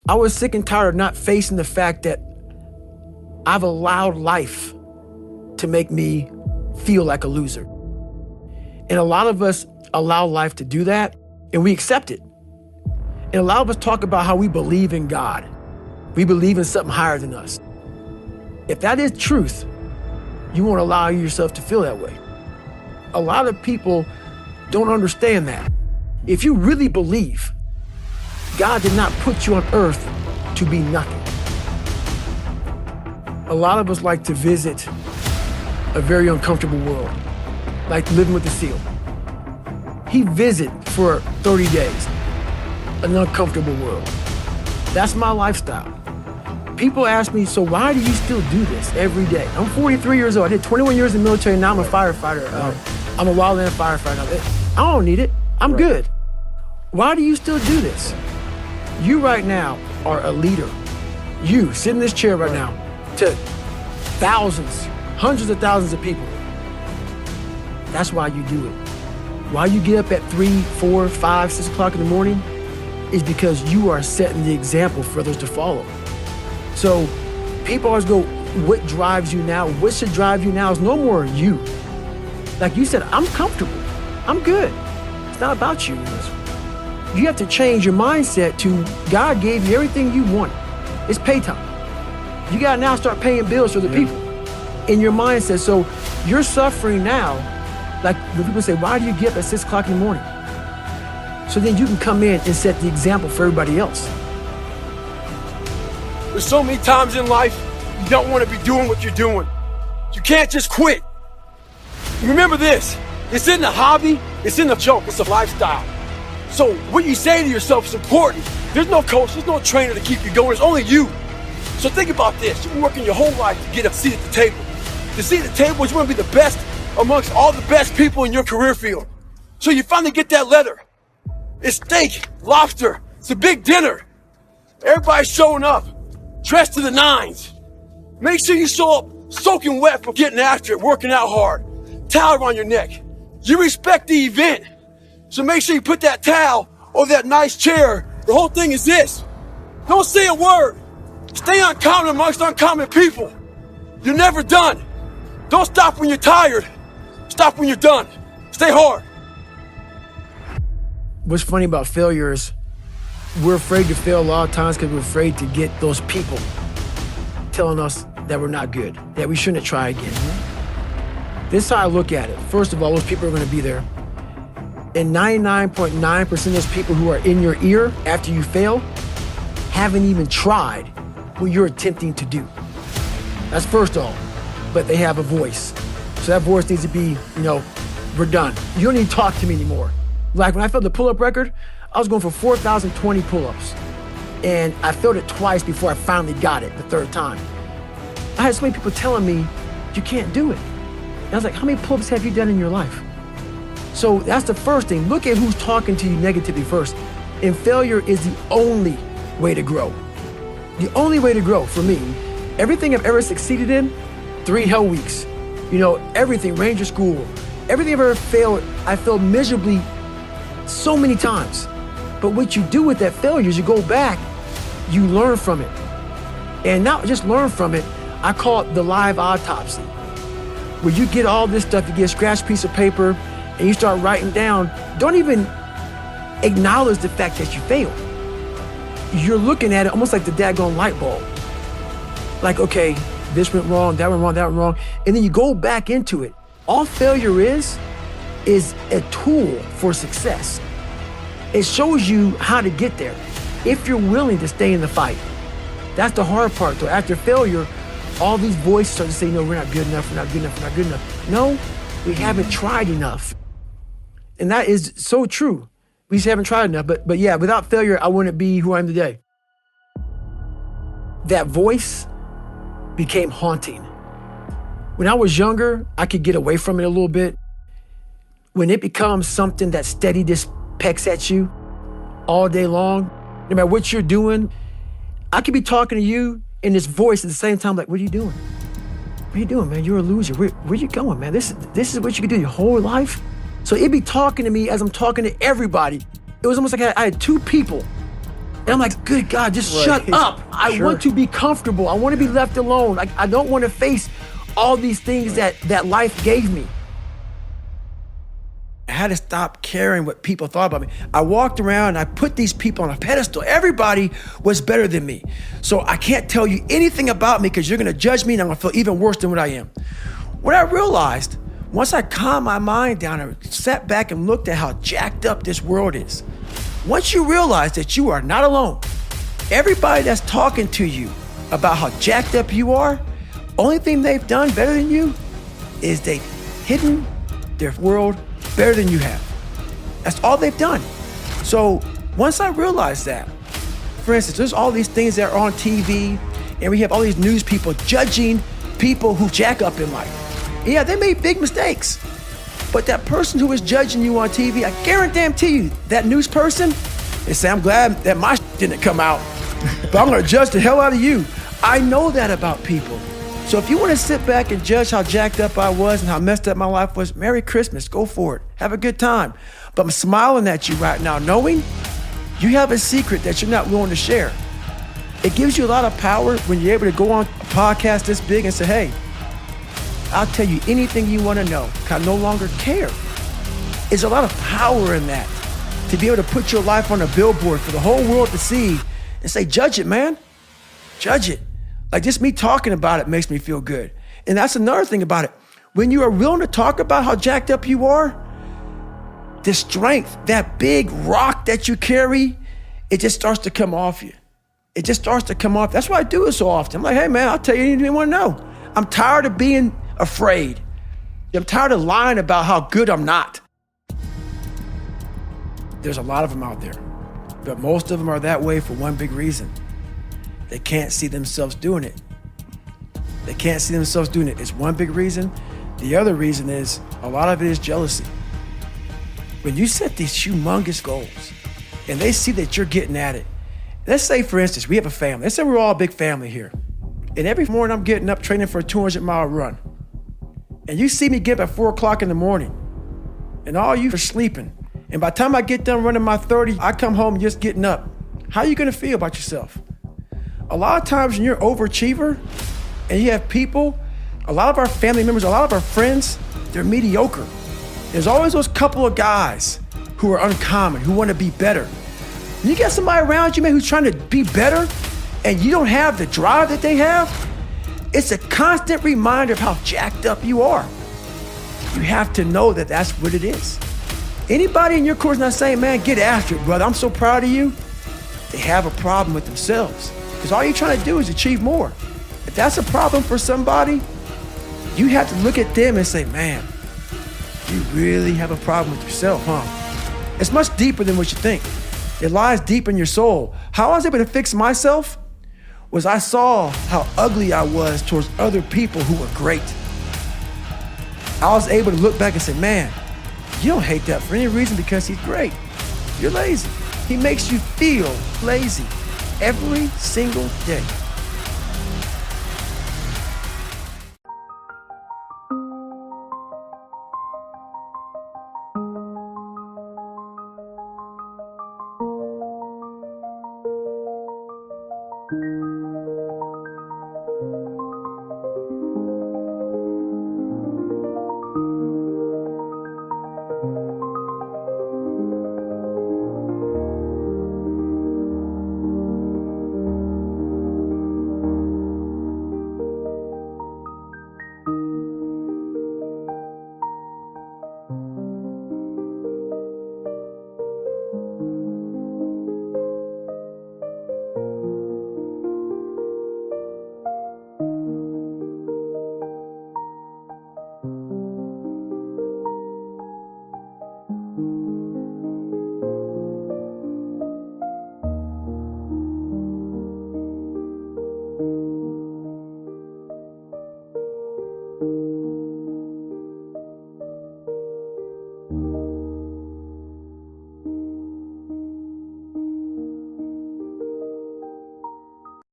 I was sick and tired of not facing the fact that I've allowed life to make me feel like a loser. And a lot of us allow life to do that, and we accept it. And a lot of us talk about how we believe in God. We believe in something higher than us. If that is truth, you won't allow yourself to feel that way. A lot of people don't understand that. If you really believe, God did not put you on earth to be nothing. A lot of us like to visit a very uncomfortable world, like living with the seal. He visit for 30 days, an uncomfortable world. That's my lifestyle. People ask me, so why do you still do this every day? I'm 43 years old. I did 21 years in the military, and now I'm a firefighter. I'm a wildland firefighter. I don't need it. I'm good. Why do you still do this? You right now are a leader. You, sit in this chair right now, to thousands, hundreds of thousands of people. That's why you do it. Why you get up at 3, 4, 5, 6 o'clock in the morning is because you are setting the example for others to follow. So people always go, what drives you now? What should drive you now is no more you. Like you said, I'm comfortable. I'm good. It's not about you. You have to change your mindset to God gave you everything you wanted. It's pay time. You gotta now start paying bills for the people in your mindset. So you're suffering now. Like when people say, why do you get up at 6 o'clock in the morning? So then you can come in and set the example for everybody else. There's so many times in life you don't want to be doing what you're doing. You can't just quit. Remember this, it's in the hobby, it's in the joke, it's a lifestyle. So what you say to yourself is important. There's no coach, there's no trainer to keep you going, it's only you. So think about this, you've been working your whole life to get a seat at the table. The seat at the table is you want to be the best amongst all the best people in your career field. So you finally get that letter. It's steak, lobster, it's a big dinner. Everybody's showing up, dressed to the nines. Make sure you show up soaking wet from getting after it, working out hard. Towel around your neck. You respect the event. So make sure you put that towel over that nice chair. The whole thing is this. Don't say a word. Stay uncommon amongst uncommon people. You're never done. Don't stop when you're tired. Stop when you're done. Stay hard. What's funny about failure is we're afraid to fail a lot of times because we're afraid to get those people telling us that we're not good, that we shouldn't try again. This is how I look at it. First of all, those people are going to be there. And 99.9% of those people who are in your ear after you fail haven't even tried what you're attempting to do. That's first of all. But they have a voice. So that voice needs to be, we're done. You don't need to talk to me anymore. Like when I failed the pull-up record, I was going for 4,020 pull-ups. And I failed it twice before I finally got it the third time. I had so many people telling me, you can't do it. And I was like, how many pull-ups have you done in your life? So that's the first thing. Look at who's talking to you negatively first. And failure is the only way to grow. The only way to grow for me. Everything I've ever succeeded in, 3 hell weeks. Everything, Ranger School, everything I've ever failed, I failed miserably so many times. But what you do with that failure is you go back, you learn from it. And not just learn from it, I call it the live autopsy. Where you get all this stuff, you get a scratch piece of paper, and you start writing down, don't even acknowledge the fact that you failed. You're looking at it almost like the daggone light bulb. Like, okay, this went wrong, that went wrong, that went wrong. And then you go back into it. All failure is a tool for success. It shows you how to get there if you're willing to stay in the fight. That's the hard part though. After failure, all these voices start to say, no, we're not good enough, we're not good enough, we're not good enough. No, we haven't tried enough. And that is so true. We just haven't tried enough. But yeah, without failure, I wouldn't be who I am today. That voice became haunting. When I was younger, I could get away from it a little bit. When it becomes something that steady just pecks at you all day long, no matter what you're doing, I could be talking to you in this voice at the same time, like, what are you doing? What are you doing, man? You're a loser. Where you going, man? This is what you could do your whole life? So it'd be talking to me as I'm talking to everybody. It was almost like I had two people And I'm like, good God, just Right. shut up. I Sure. want to be comfortable. I want to be left alone. I don't want to face all these things that life gave me. I had to stop caring what people thought about me. I walked around and I put these people on a pedestal. Everybody was better than me. So I can't tell you anything about me because you're gonna judge me and I'm gonna feel even worse than what I am. What I realized, once I calmed my mind down and sat back and looked at how jacked up this world is, once you realize that you are not alone, everybody that's talking to you about how jacked up you are, only thing they've done better than you is they've hidden their world better than you have. That's all they've done. So once I realized that, for instance, there's all these things that are on TV and we have all these news people judging people who jack up in life. Yeah, they made big mistakes. But that person who is judging you on TV, I guarantee you, that news person, they say, I'm glad that my didn't come out, but I'm gonna judge the hell out of you. I know that about people. So if you wanna sit back and judge how jacked up I was and how messed up my life was, Merry Christmas, go for it, have a good time. But I'm smiling at you right now, knowing you have a secret that you're not willing to share. It gives you a lot of power when you're able to go on a podcast this big and say, hey, I'll tell you anything you want to know, because I no longer care. There's a lot of power in that, to be able to put your life on a billboard for the whole world to see and say, judge it, man. Judge it. Like just me talking about it makes me feel good. And that's another thing about it. When you are willing to talk about how jacked up you are, the strength, that big rock that you carry, it just starts to come off you. It just starts to come off. That's why I do it so often. I'm like, hey man, I'll tell you anything you want to know. I'm tired of being afraid. I'm tired of lying about how good I'm not. There's a lot of them out there, but most of them are that way for one big reason. They can't see themselves doing it. They can't see themselves doing it. It's one big reason. The other reason is a lot of it is jealousy. When you set these humongous goals and they see that you're getting at it, let's say, for instance, we have a family. Let's say we're all a big family here. And every morning I'm getting up training for a 200-mile run. And you see me get up at 4 o'clock in the morning and all you are sleeping. And by the time I get done running my 30, I come home just getting up. How are you gonna feel about yourself? A lot of times when you're an overachiever and you have people, a lot of our family members, a lot of our friends, they're mediocre. There's always those couple of guys who are uncommon, who wanna be better. And you got somebody around you, man, who's trying to be better and you don't have the drive that they have, it's a constant reminder of how jacked up you are. You have to know that that's what it is. Anybody in your course not saying, man, get after it, brother, I'm so proud of you, they have a problem with themselves. Because all you're trying to do is achieve more. If that's a problem for somebody, you have to look at them and say, man, you really have a problem with yourself, huh? It's much deeper than what you think. It lies deep in your soul. How I was able to fix myself was I saw how ugly I was towards other people who were great. I was able to look back and say, man, you don't hate that for any reason because he's great. You're lazy. He makes you feel lazy every single day.